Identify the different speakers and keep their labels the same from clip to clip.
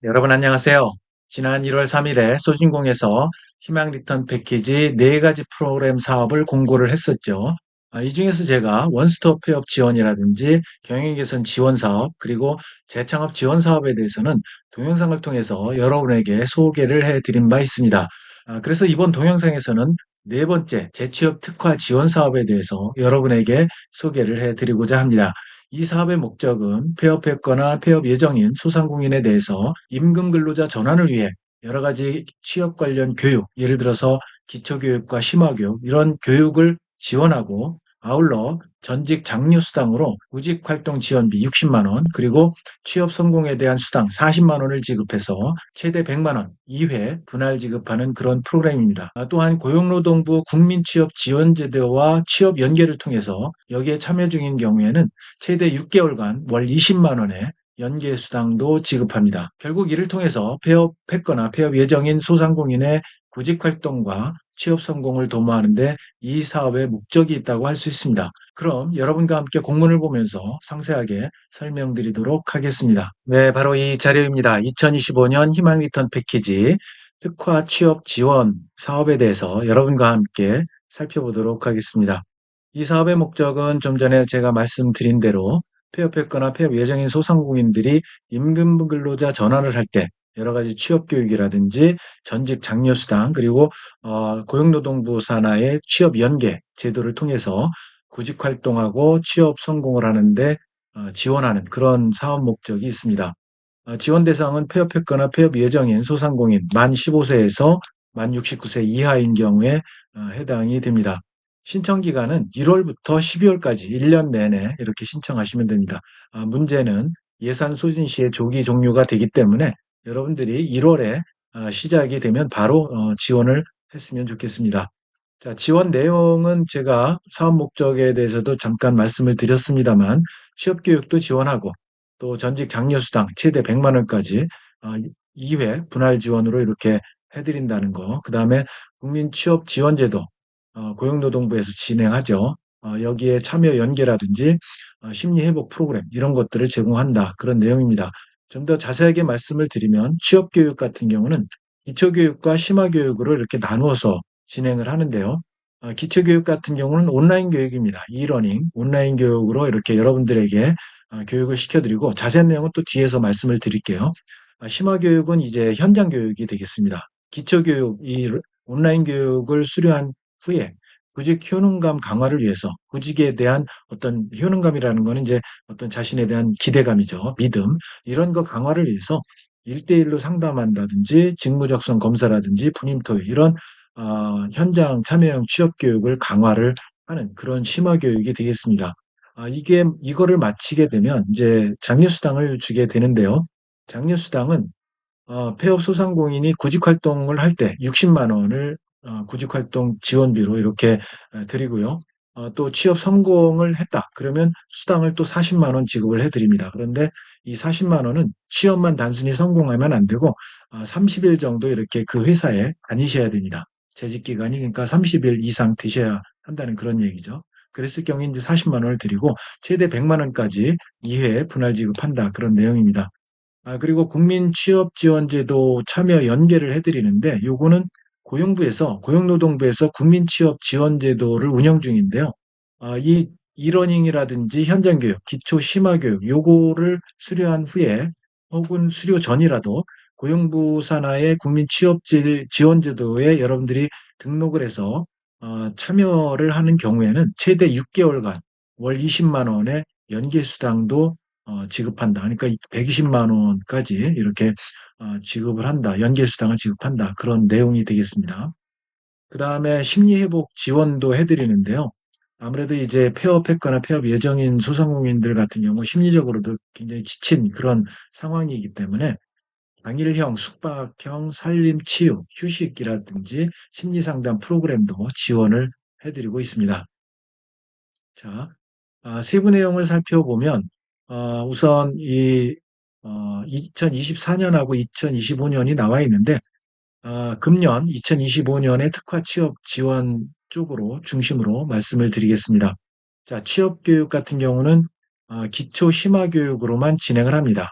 Speaker 1: 여러분 안녕하세요. 지난 1월 3일에 소진공에서 희망 리턴 패키지 4가지 프로그램 사업을 공고를 했었죠. 이 중에서 제가 원스톱 폐업 지원이라든지 경영 개선 지원 사업, 그리고 재창업 지원 사업에 대해서는 동영상을 통해서 여러분에게 소개를 해드린 바 있습니다. 그래서 이번 동영상에서는 네 번째 재취업 특화 지원 사업에 대해서 여러분에게 소개를 해드리고자 합니다. 이 사업의 목적은 폐업했거나 폐업 예정인 소상공인에 대해서 임금 근로자 전환을 위해 여러 가지 취업 관련 교육, 예를 들어서 기초교육과 심화교육, 이런 교육을 지원하고, 아울러 전직 장려 수당으로 구직 활동 지원비 60만 원, 그리고 취업 성공에 대한 수당 40만 원을 지급해서 최대 100만 원 2회 분할 지급하는 그런 프로그램입니다. 또한 고용노동부 국민취업지원제도와 취업 연계를 통해서 여기에 참여 중인 경우에는 최대 6개월간 월 20만 원의 연계 수당도 지급합니다. 결국 이를 통해서 폐업했거나 폐업 예정인 소상공인의 구직 활동과 취업 성공을 도모하는 데 이 사업의 목적이 있다고 할 수 있습니다. 그럼 여러분과 함께 공문을 보면서 상세하게 설명드리도록 하겠습니다. 네, 바로 이 자료입니다. 2025년 희망 리턴 패키지 특화 취업 지원 사업에 대해서 여러분과 함께 살펴보도록 하겠습니다. 이 사업의 목적은 좀 전에 제가 말씀드린 대로 폐업했거나 폐업 예정인 소상공인들이 임금 근로자 전환을 할 때 여러 가지 취업 교육이라든지 전직 장려 수당, 그리고 고용노동부 산하의 취업 연계 제도를 통해서 구직 활동하고 취업 성공을 하는데 지원하는 그런 사업 목적이 있습니다. 지원 대상은 폐업했거나 폐업 예정인 소상공인 만 15세에서 만 69세 이하인 경우에 해당이 됩니다. 신청 기간은 1월부터 12월까지 1년 내내 이렇게 신청하시면 됩니다. 문제는 예산 소진 시에 조기 종료가 되기 때문에 여러분들이 1월에 시작이 되면 바로 지원을 했으면 좋겠습니다. 자, 지원 내용은 제가 사업 목적에 대해서도 잠깐 말씀을 드렸습니다만, 취업 교육도 지원하고 또 전직 장려 수당 최대 100만 원까지 2회 분할 지원으로 이렇게 해드린다는 거. 그다음에 국민 취업 지원제도 고용노동부에서 진행하죠. 여기에 참여 연계라든지 심리 회복 프로그램 이런 것들을 제공한다. 그런 내용입니다. 좀 더 자세하게 말씀을 드리면 취업 교육 같은 경우는 기초 교육과 심화 교육으로 이렇게 나누어서 진행을 하는데요. 기초교육 같은 경우는 온라인 교육입니다. 이러닝, 온라인 교육으로 이렇게 여러분들에게 교육을 시켜드리고 자세한 내용은 또 뒤에서 말씀을 드릴게요. 심화 교육은 이제 현장 교육이 되겠습니다. 기초교육, 이 온라인 교육을 수료한 후에 구직 효능감 강화를 위해서 구직에 대한 어떤 효능감이라는 거는 이제 어떤 자신에 대한 기대감이죠. 믿음. 이런 거 강화를 위해서 1대1로 상담한다든지 직무적성 검사라든지 분임 토의 이런 현장 참여형 취업 교육을 강화를 하는 그런 심화 교육이 되겠습니다. 이거를 마치게 되면 이제 장려수당을 주게 되는데요. 장려수당은 폐업 소상공인이 구직 활동을 할 때 60만 원을 구직 활동 지원비로 이렇게 드리고요. 또 취업 성공을 했다. 그러면 수당을 또 40만 원 지급을 해드립니다. 그런데 이 40만 원은 취업만 단순히 성공하면 안 되고 30일 정도 이렇게 그 회사에 다니셔야 됩니다. 재직 기간이 그러니까 30일 이상 되셔야 한다는 그런 얘기죠. 그랬을 경우에 이제 40만 원을 드리고 최대 100만 원까지 2회 분할 지급한다. 그런 내용입니다. 그리고 국민취업지원제도 참여 연계를 해드리는데 요거는 고용노동부에서 국민취업지원제도를 운영 중인데요. 이 이러닝이라든지 현장교육, 기초심화교육 요거를 수료한 후에 혹은 수료 전이라도 고용부 산하의 국민취업지원제도에 여러분들이 등록을 해서 참여를 하는 경우에는 최대 6개월간 월 20만 원의 연계수당도 지급한다. 그러니까 120만 원까지 이렇게 지급을 한다. 연계수당을 지급한다. 그런 내용이 되겠습니다. 그다음에 심리회복 지원도 해드리는데요. 아무래도 이제 폐업했거나 폐업 예정인 소상공인들 같은 경우 심리적으로도 굉장히 지친 그런 상황이기 때문에 당일형, 숙박형, 살림, 치유, 휴식이라든지 심리상담 프로그램도 지원을 해드리고 있습니다. 자, 세부 내용을 살펴보면 우선 2024년하고 2025년이 나와 있는데 금년 2025년에 특화 취업 지원 쪽으로 중심으로 말씀을 드리겠습니다. 자, 취업 교육 같은 경우는 기초 심화 교육으로만 진행을 합니다.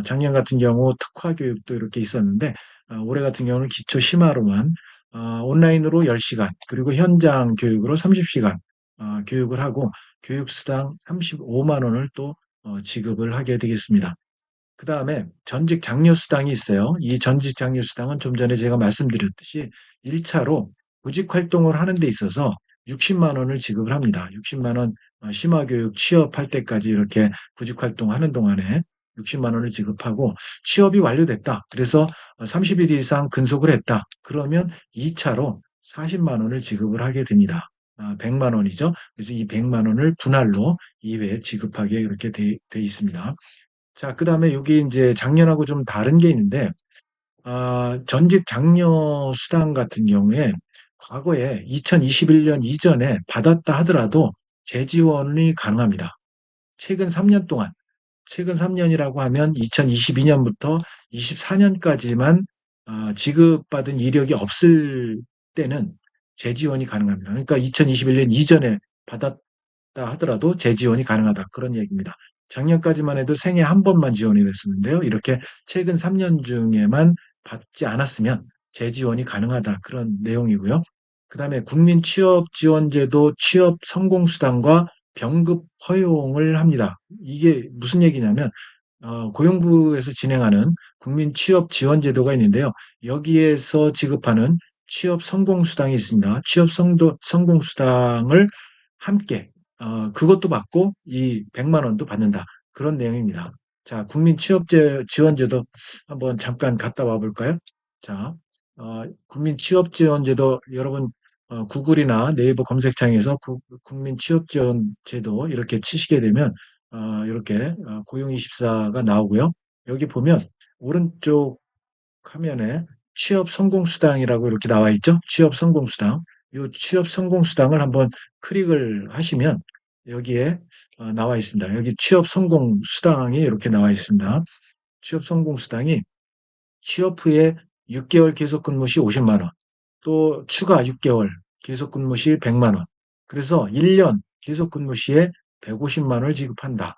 Speaker 1: 작년 같은 경우 특화 교육도 이렇게 있었는데, 올해 같은 경우는 기초 심화로만 온라인으로 10시간, 그리고 현장 교육으로 30시간 교육을 하고 교육수당 35만 원을 또 지급을 하게 되겠습니다. 그 다음에 전직 장려 수당이 있어요. 이 전직 장려 수당은 좀 전에 제가 말씀드렸듯이 1차로 구직 활동을 하는 데 있어서 60만 원을 지급을 합니다. 60만 원 심화교육 취업할 때까지 이렇게 구직 활동하는 동안에 60만 원을 지급하고 취업이 완료됐다. 그래서 30일 이상 근속을 했다. 그러면 2차로 40만 원을 지급을 하게 됩니다. 100만 원이죠. 그래서 이 100만 원을 분할로 2회에 지급하게 이렇게 돼 있습니다. 자, 그다음에 여기 이제 작년하고 좀 다른 게 있는데, 전직 장려 수당 같은 경우에 과거에 2021년 이전에 받았다 하더라도 재지원이 가능합니다. 최근 3년 동안, 최근 3년이라고 하면 2022년부터 24년까지만 지급받은 이력이 없을 때는 재지원이 가능합니다. 그러니까 2021년 이전에 받았다 하더라도 재지원이 가능하다. 그런 얘기입니다. 작년까지만 해도 생애 한 번만 지원이 됐었는데요. 이렇게 최근 3년 중에만 받지 않았으면 재지원이 가능하다. 그런 내용이고요. 그다음에 국민취업지원제도 취업성공수당과 병급 허용을 합니다. 이게 무슨 얘기냐면 고용부에서 진행하는 국민취업지원제도가 있는데요. 여기에서 지급하는 취업성공수당이 있습니다. 취업성공수당을 함께 그것도 받고 이 100만 원도 받는다. 그런 내용입니다. 자, 국민취업지원제도 한번 잠깐 갔다 와 볼까요? 자, 국민취업지원제도 여러분 구글이나 네이버 검색창에서 국민취업지원제도 이렇게 치시게 되면 이렇게 고용24가 나오고요. 여기 보면 오른쪽 화면에 취업 성공 수당이라고 이렇게 나와 있죠? 취업 성공 수당. 이 취업 성공 수당을 한번 클릭을 하시면 여기에 나와 있습니다. 여기 취업 성공 수당이 이렇게 나와 있습니다. 취업 성공 수당이 취업 후에 6개월 계속 근무 시 50만 원, 또 추가 6개월 계속 근무 시 100만 원. 그래서 1년 계속 근무 시에 150만 원을 지급한다.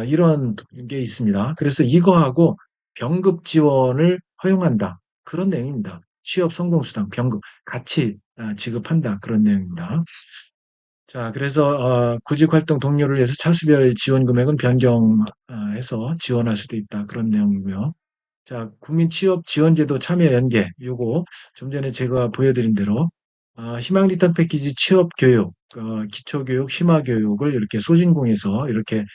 Speaker 1: 이런 게 있습니다. 그래서 이거하고 병급 지원을 허용한다. 그런 내용입니다. 취업 성공 수당, 병급 같이 지급한다. 그런 내용입니다. 자, 그래서 구직 활동 동료를 위해서 차수별 지원 금액은 변경해서 지원할 수도 있다. 그런 내용이고요. 자, 국민취업지원제도 참여 연계, 요거 좀 전에 제가 보여드린 대로 희망 리턴 패키지 취업교육, 기초교육, 심화교육을 이렇게 소진공에서 이렇게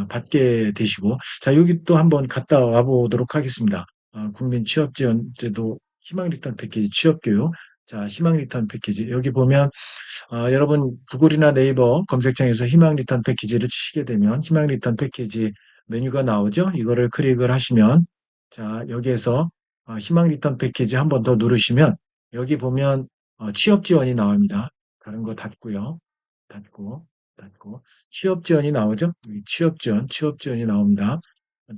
Speaker 1: 받게 되시고, 자, 여기 또 한번 갔다 와 보도록 하겠습니다. 국민취업지원제도 희망 리턴 패키지 취업교육, 자, 희망 리턴 패키지 여기 보면 여러분 구글이나 네이버 검색창에서 희망 리턴 패키지를 치시게 되면 희망 리턴 패키지 메뉴가 나오죠. 이거를 클릭을 하시면 자 여기에서 희망 리턴 패키지 한 번 더 누르시면 여기 보면 취업 지원이 나옵니다. 다른 거 닫고요. 닫고 닫고 취업 지원이 나오죠. 여기 취업 지원이 나옵니다.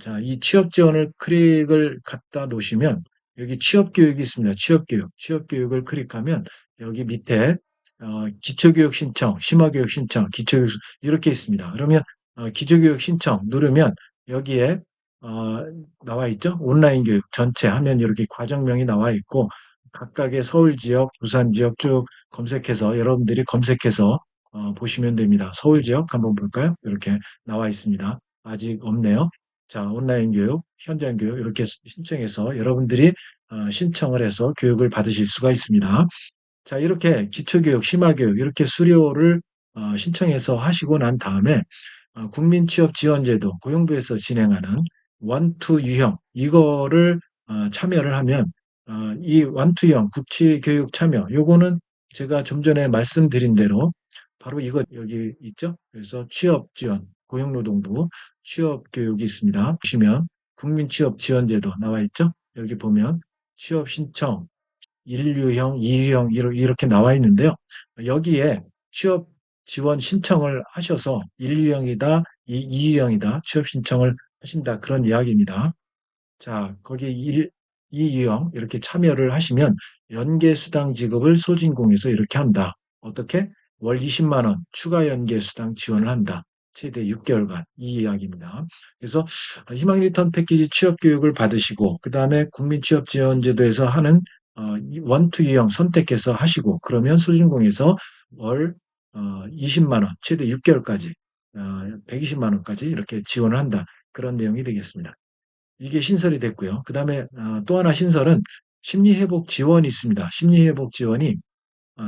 Speaker 1: 자, 이 취업 지원을 클릭을 갖다 놓으시면 여기 취업 교육이 있습니다. 취업 교육을 클릭하면 여기 밑에 기초교육 신청, 심화교육 신청, 기초교육 이렇게 있습니다. 그러면 기초교육 신청 누르면 여기에 어, 나와 있죠? 온라인 교육 전체 하면 이렇게 과정명이 나와 있고 각각의 서울 지역, 부산 지역 쭉 검색해서 여러분들이 검색해서 보시면 됩니다. 서울 지역 한번 볼까요? 이렇게 나와 있습니다. 아직 없네요. 자, 온라인 교육, 현장 교육 이렇게 신청해서 여러분들이 신청을 해서 교육을 받으실 수가 있습니다. 자, 이렇게 기초교육, 심화교육 이렇게 수료를 신청해서 하시고 난 다음에 국민취업지원제도 고용부에서 진행하는 원투 유형 이거를 참여를 하면 이 원투형 국치교육 참여 요거는 제가 좀 전에 말씀드린 대로 바로 이거 여기 있죠. 그래서 취업지원 고용노동부 취업교육이 있습니다. 보시면 국민취업지원제도 나와 있죠. 여기 보면 취업 신청 1유형, 2유형 이렇게 나와 있는데요. 여기에 취업 지원 신청을 하셔서 1유형이다, 2유형이다, 취업 신청을 하신다 그런 이야기입니다. 자, 거기 2유형 이렇게 참여를 하시면 연계 수당 지급을 소진공에서 이렇게 한다. 어떻게? 월 20만 원 추가 연계 수당 지원을 한다. 최대 6개월간 이 이야기입니다. 그래서 희망 리턴 패키지 취업 교육을 받으시고 그다음에 국민취업지원제도에서 하는 원투 유형 선택해서 하시고 그러면 소진공에서 월 20만 원, 최대 6개월까지 120만 원까지 이렇게 지원을 한다. 그런 내용이 되겠습니다. 이게 신설이 됐고요. 그다음에 또 하나 신설은 심리회복 지원이 있습니다. 심리회복 지원이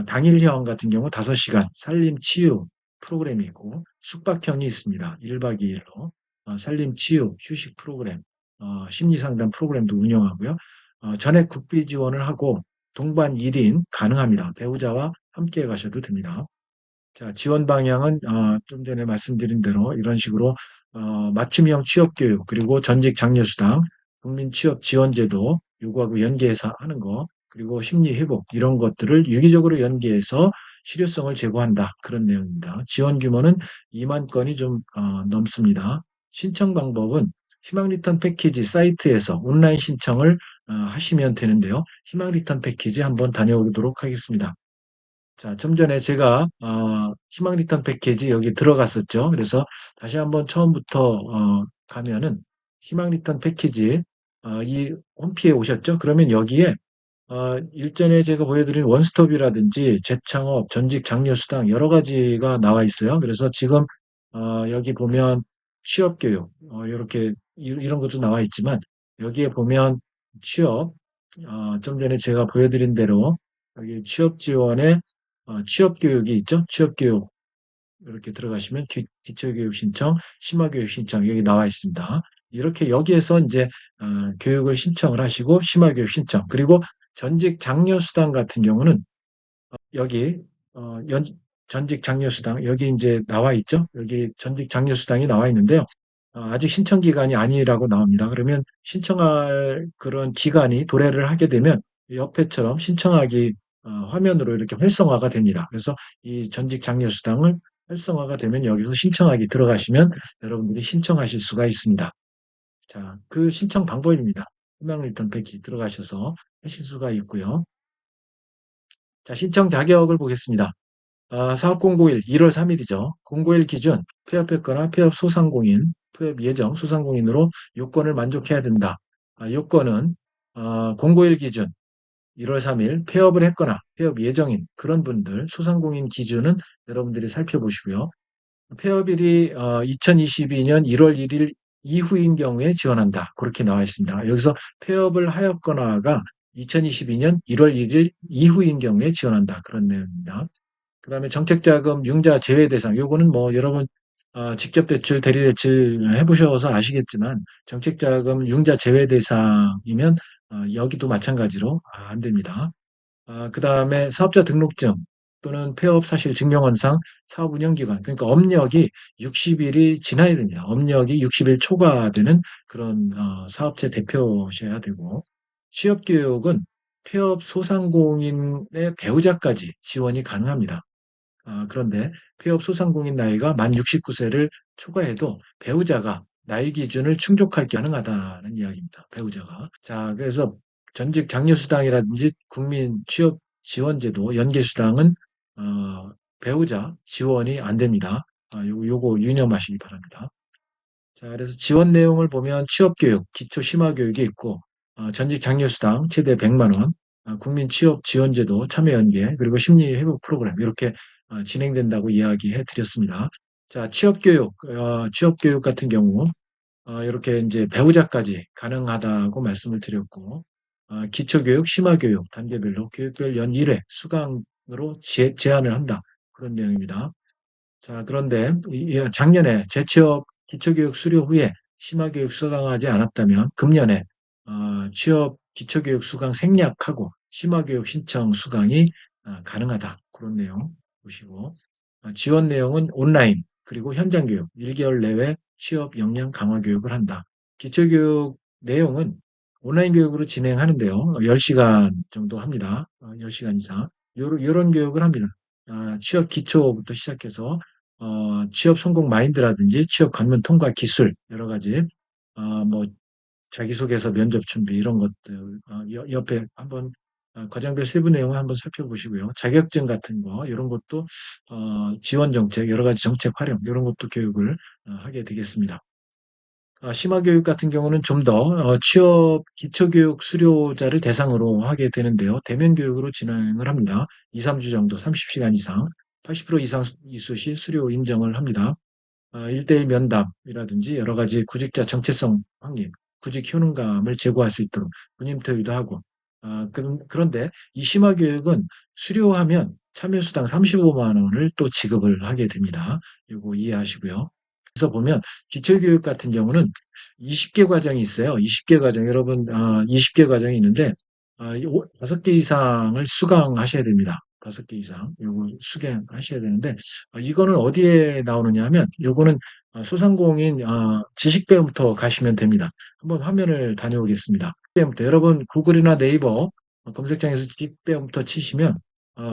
Speaker 1: 당일형 같은 경우 5시간 산림 치유 프로그램이 있고 숙박형이 있습니다. 1박 2일로 산림 치유 휴식 프로그램, 심리 상담 프로그램도 운영하고요. 전액 국비 지원을 하고 동반 1인 가능합니다. 배우자와 함께 가셔도 됩니다. 자, 지원 방향은 좀 전에 말씀드린 대로 이런 식으로 맞춤형 취업교육 그리고 전직 장려수당, 국민취업지원제도 요구하고 연계해서 하는 거 그리고 심리회복 이런 것들을 유기적으로 연계해서 실효성을 제고한다. 그런 내용입니다. 지원 규모는 2만 건이 좀 넘습니다. 신청 방법은 희망 리턴 패키지 사이트에서 온라인 신청을 하시면 되는데요. 희망 리턴 패키지 한번 다녀오도록 하겠습니다. 자, 좀 전에 제가 희망 리턴 패키지 여기 들어갔었죠. 그래서 다시 한번 처음부터 가면은 희망 리턴 패키지 이 홈피에 오셨죠? 그러면 여기에 일전에 제가 보여드린 원스톱이라든지 재창업, 전직 장려수당 여러 가지가 나와 있어요. 그래서 지금 여기 보면 취업교육 이렇게 이런 것도 나와 있지만 여기에 보면 취업 좀 전에 제가 보여드린 대로 여기 취업 지원에 취업 교육이 있죠. 취업 교육 이렇게 들어가시면 기초교육 신청, 심화교육 신청 여기 나와 있습니다. 이렇게 여기에서 이제 교육을 신청을 하시고 심화교육 신청 그리고 전직 장려수당 같은 경우는 여기 전직 장려수당 여기 이제 나와 있죠. 여기 전직 장려수당이 나와 있는데요. 아직 신청 기간이 아니라고 나옵니다. 그러면 신청할 그런 기간이 도래를 하게 되면 옆에처럼 신청하기 화면으로 이렇게 활성화가 됩니다. 그래서 이 전직 장려수당을 활성화가 되면 여기서 신청하기 들어가시면 여러분들이 신청하실 수가 있습니다. 자, 그 신청 방법입니다. 희망 리턴 패키지 들어가셔서 하실 수가 있고요. 자, 신청 자격을 보겠습니다. 사업 공고일 1월 3일이죠. 공고일 기준 폐업했거나 폐업 소상공인, 폐업 예정 소상공인으로 요건을 만족해야 된다. 요건은 공고일 기준 1월 3일 폐업을 했거나 폐업 예정인 그런 분들 소상공인 기준은 여러분들이 살펴보시고요. 폐업일이 2022년 1월 1일 이후인 경우에 지원한다. 그렇게 나와 있습니다. 여기서 폐업을 하였거나가 2022년 1월 1일 이후인 경우에 지원한다. 그런 내용입니다. 그다음에 정책자금 융자 제외 대상 요거는 뭐 여러분 직접 대출, 대리 대출 해보셔서 아시겠지만 정책자금 융자 제외 대상이면 여기도 마찬가지로 안 됩니다. 그다음에 사업자 등록증 또는 폐업 사실 증명원상 사업 운영 기간 그러니까 업력이 60일이 지나야 됩니다. 업력이 60일 초과되는 그런 사업체 대표셔야 되고 취업 교육은 폐업 소상공인의 배우자까지 지원이 가능합니다. 그런데 폐업 소상공인 나이가 만 69세를 초과해도 배우자가 나이 기준을 충족할 게 가능하다는 이야기입니다. 배우자가. 자, 그래서 전직 장려수당이라든지 국민 취업 지원제도 연계수당은 배우자 지원이 안 됩니다. 요거 유념하시기 바랍니다. 자, 그래서 지원 내용을 보면 취업교육, 기초심화교육이 있고, 전직 장려수당 최대 100만 원, 국민취업지원제도 참여연계, 그리고 심리회복 프로그램, 이렇게 진행된다고 이야기해 드렸습니다. 자, 취업교육 같은 경우, 이렇게 이제 배우자까지 가능하다고 말씀을 드렸고, 기초교육, 심화교육, 단계별로 교육별 연 1회 수강으로 제한을 한다. 그런 내용입니다. 자, 그런데 작년에 재취업 기초교육 수료 후에 심화교육 수강하지 않았다면 금년에 취업 기초교육 수강 생략하고 심화교육 신청 수강이 가능하다. 그런 내용 보시고 지원 내용은 온라인 그리고 현장 교육 1개월 내외 취업 역량 강화 교육을 한다. 기초교육 내용은 온라인 교육으로 진행하는데요. 10시간 정도 합니다. 10시간 이상. 요런 교육을 합니다. 취업 기초부터 시작해서 취업 성공 마인드라든지 취업 관문 통과 기술 여러 가지 뭐 자기소개서 면접 준비 이런 것들 옆에 한번 과정별 세부 내용을 한번 살펴보시고요. 자격증 같은 거 이런 것도 지원 정책, 여러 가지 정책 활용 이런 것도 교육을 하게 되겠습니다. 심화교육 같은 경우는 좀 더 취업 기초교육 수료자를 대상으로 하게 되는데요. 대면 교육으로 진행을 합니다. 2, 3주 정도 30시간 이상, 80% 이상 이수 시 수료 인정을 합니다. 1대1 면담이라든지 여러 가지 구직자 정체성 확립, 구직 효능감을 제고할 수 있도록 본인 인터뷰도 하고, 그런데 이 심화교육은 수료하면 참여수당 35만 원을 또 지급을 하게 됩니다. 이거 이해하시고요. 그래서 보면 기초교육 같은 경우는 20개 과정이 있어요. 20개 과정, 여러분, 20개 과정이 있는데, 5개 이상을 수강하셔야 됩니다. 5개 이상. 요거 수강하셔야 되는데, 이거는 어디에 나오느냐 하면, 요거는 소상공인 지식배움부터 가시면 됩니다. 한번 화면을 다녀오겠습니다. 지식배움부터 여러분 구글이나 네이버 검색창에서 지식배움부터 치시면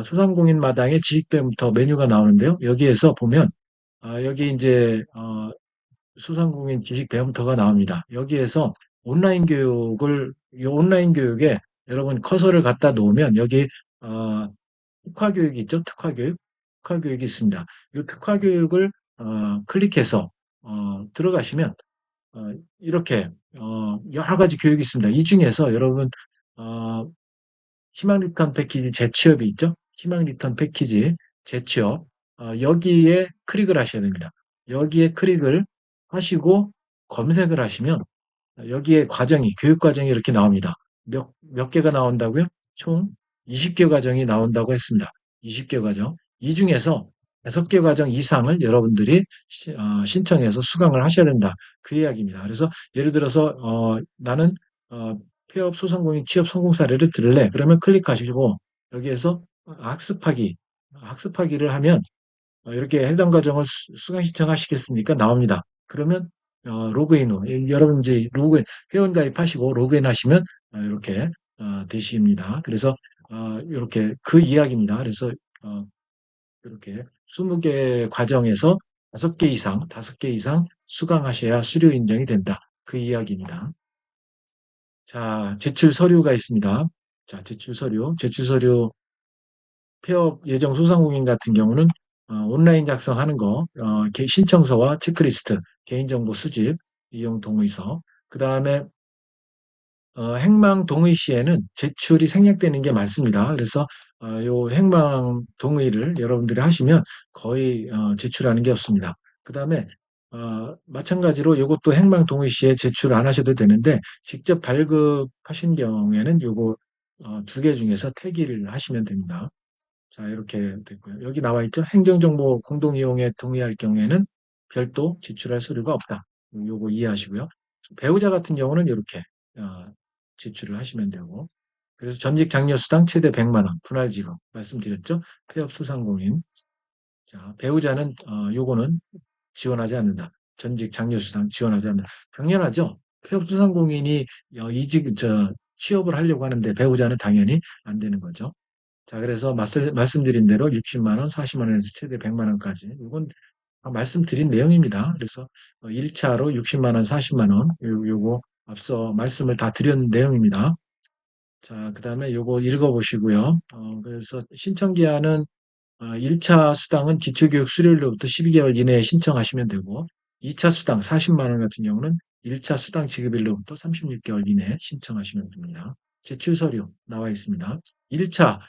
Speaker 1: 소상공인 마당에 지식배움부터 메뉴가 나오는데요. 여기에서 보면 여기 이제 소상공인 지식 배움터가 나옵니다. 여기에서 온라인 교육을 이 온라인 교육에 여러분 커서를 갖다 놓으면 여기 어, 특화 교육이 있죠? 특화 교육, 특화 교육이 있습니다. 이 특화 교육을 클릭해서 들어가시면 이렇게 여러 가지 교육이 있습니다. 이 중에서 여러분 어, 희망 리턴 패키지 재취업이 있죠? 희망 리턴 패키지 재취업 여기에 클릭을 하셔야 됩니다. 여기에 클릭을 하시고 검색을 하시면 여기에 과정이 교육 과정이 이렇게 나옵니다. 몇 개가 나온다고요? 총 20개 과정이 나온다고 했습니다. 20개 과정. 이 중에서 5개 과정 이상을 여러분들이 신청해서 수강을 하셔야 된다. 그 이야기입니다. 그래서 예를 들어서 나는 폐업 소상공인 취업 성공 사례를 들을래. 그러면 클릭하시고 여기에서 학습하기를 하면 이렇게 해당 과정을 수강 신청하시겠습니까? 나옵니다. 그러면 로그인 후 여러분 이제 로그인 회원 가입하시고 로그인 하시면 이렇게 되십니다. 그래서 이렇게 그 이야기입니다. 그래서 어, 이렇게 20개 과정에서 5개 이상 수강하셔야 수료 인정이 된다. 그 이야기입니다. 자, 제출 서류가 있습니다. 자, 제출 서류 폐업 예정 소상공인 같은 경우는 온라인 작성하는 거, 신청서와 체크리스트, 개인정보 수집, 이용 동의서, 그 다음에 행망 동의 시에는 제출이 생략되는 게 많습니다. 그래서 요 행망 동의를 여러분들이 하시면 거의 제출하는 게 없습니다. 그 다음에 마찬가지로 이것도 행망 동의 시에 제출 안 하셔도 되는데 직접 발급하신 경우에는 요거 2개 중에서 태기를 하시면 됩니다. 자, 이렇게 됐고요. 여기 나와 있죠. 행정정보 공동 이용에 동의할 경우에는 별도 지출할 서류가 없다. 요거 이해하시고요. 배우자 같은 경우는 이렇게 어, 지출을 하시면 되고. 그래서 전직 장려수당 최대 100만 원 분할 지급 말씀드렸죠. 폐업 소상공인. 자, 배우자는 요거는 지원하지 않는다. 전직 장려수당 지원하지 않는다. 당연하죠. 폐업 소상공인이 취업을 하려고 하는데 배우자는 당연히 안 되는 거죠. 자, 그래서 말씀드린 대로 60만 원, 40만 원에서 최대 100만 원까지. 이건 말씀드린 내용입니다. 그래서 1차로 60만 원, 40만 원, 요거 앞서 말씀을 다 드린 내용입니다. 자, 그다음에 요거 읽어보시고요. 그래서 신청 기한은 1차 수당은 기초교육 수료일로부터 12개월 이내에 신청하시면 되고 2차 수당 40만 원 같은 경우는 1차 수당 지급일로부터 36개월 이내에 신청하시면 됩니다. 제출 서류 나와 있습니다. 1차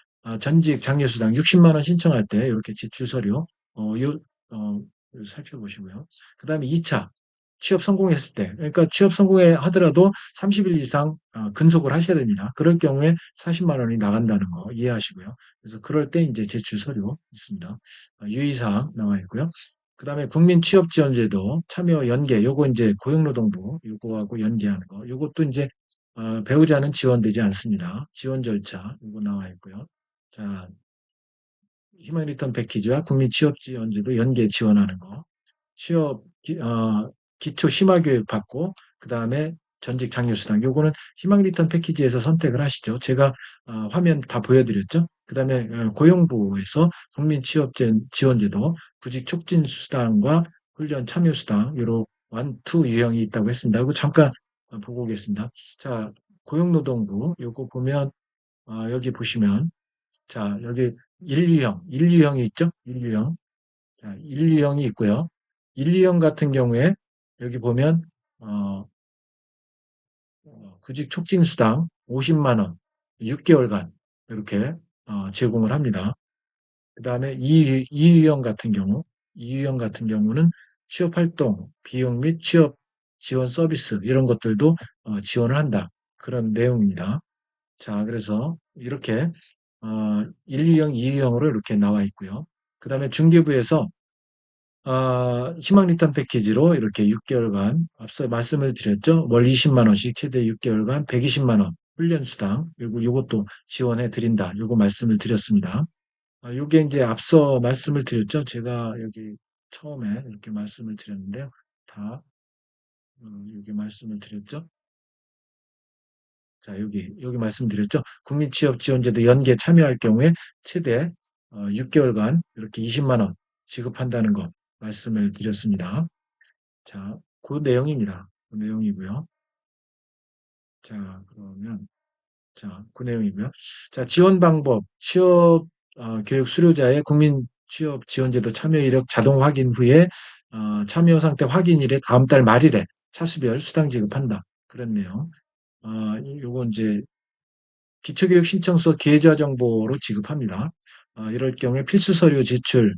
Speaker 1: 전직 장려수당 60만 원 신청할 때 이렇게 제출 서류 어, 살펴보시고요. 그다음에 2차 취업 성공했을 때, 그러니까 취업 성공에 하더라도 30일 이상 근속을 하셔야 됩니다. 그럴 경우에 40만 원이 나간다는 거 이해하시고요. 그래서 그럴 때 이제 제출 서류 있습니다. 유의사항 나와 있고요. 그다음에 국민취업지원제도 참여 연계, 요거 이제 고용노동부 요거하고 연계하는 거, 요것도 이제 배우자는 지원되지 않습니다. 지원 절차 요거 나와 있고요. 자, 휴먼 리턴 패키지와 국민취업지원제도 연계 지원하는 거. 취업 기초 심화교육 받고 그다음에 전직 장려수당 요거는 희망 리턴 패키지에서 선택을 하시죠. 제가 화면 다 보여드렸죠. 그다음에 고용부에서 국민 취업 지원제도 구직 촉진 수당과 훈련 참여 수당 요로 완투 유형이 있다고 했습니다. 이거 잠깐 보고 오겠습니다. 자, 고용노동부 요거 보면 여기 보시면, 자, 여기 인류형이 있죠? 인류형. 자, 인류형이 있고요. 인류형 같은 경우에 여기 보면, 어, 구직 촉진수당 50만 원, 6개월간 이렇게 제공을 합니다. 그 다음에 이유형 같은 이유형 같은 경우는 취업활동, 비용 및 취업 지원 서비스 이런 것들도 지원을 한다. 그런 내용입니다. 자, 그래서 이렇게 1유형, 2유형으로 이렇게 나와 있고요. 그 다음에 중개부에서 희망 리턴 패키지로 이렇게 6개월간 앞서 말씀을 드렸죠. 월 20만 원씩 최대 6개월간 120만 원 훈련 수당 그리고 이것도 지원해 드린다. 요거 말씀을 드렸습니다. 요게 이제 앞서 말씀을 드렸죠. 제가 여기 처음에 이렇게 말씀을 드렸는데요. 다 여기 말씀을 드렸죠. 자, 여기 말씀드렸죠. 국민취업지원제도 연계 참여할 경우에 최대 6개월간 이렇게 20만 원 지급한다는 거 말씀을 드렸습니다. 자, 그 내용입니다. 그 내용이고요. 자, 그러면 그 내용이고요. 자, 지원 방법, 취업 교육 수료자의 국민 취업 지원제도 참여 이력 자동 확인 후에 참여 상태 확인일에 다음 달 말일에 차수별 수당 지급한다. 그런 내용. 요거 이제 기초교육 신청서 계좌 정보로 지급합니다. 이럴 경우에 필수 서류 제출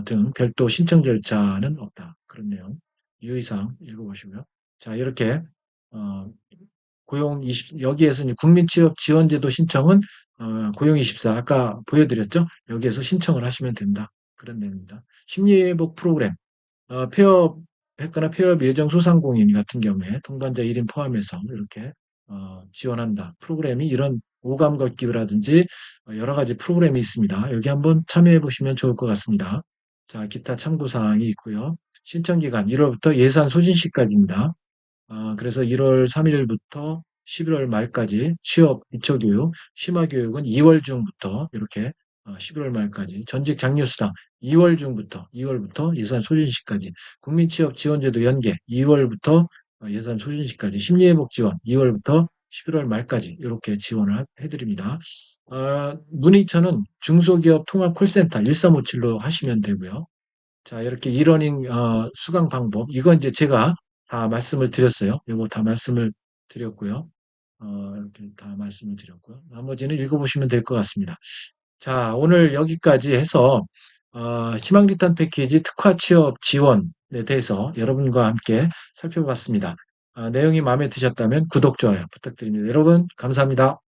Speaker 1: 등 별도 신청 절차는 없다. 그런 내용. 유의사항 읽어보시고요. 자, 이렇게 어, 여기에서 이제 국민취업지원제도 신청은 고용24 아까 보여드렸죠? 여기에서 신청을 하시면 된다. 그런 내용입니다. 심리회복 프로그램 폐업했거나 폐업 예정 소상공인 같은 경우에 동반자 1인 포함해서 이렇게 지원한다. 프로그램이 이런 오감 걷기라든지 여러 가지 프로그램이 있습니다. 여기 한번 참여해 보시면 좋을 것 같습니다. 자, 기타 참고 사항이 있고요. 신청 기간 1월부터 예산 소진 시까지입니다. 그래서 1월 3일부터 11월 말까지 취업 기초교육, 심화교육은 2월 중부터 이렇게 11월 말까지 전직 장려 수당 2월부터 예산 소진시까지 국민취업 지원제도 연계 2월부터 예산 소진시까지 심리회복 지원 2월부터 11월 말까지 이렇게 지원을 해드립니다. 문의처는 중소기업 통합 콜센터 1357로 하시면 되고요. 자, 이렇게 이러닝 수강 방법 이건 이제 제가 다 말씀을 드렸어요. 이거 다 말씀을 드렸고요. 이렇게 다 말씀을 드렸고요. 나머지는 읽어보시면 될 것 같습니다. 자, 오늘 여기까지 해서 희망 리턴 패키지 특화 취업 지원에 대해서 여러분과 함께 살펴봤습니다. 내용이 마음에 드셨다면 구독, 좋아요 부탁드립니다. 여러분, 감사합니다.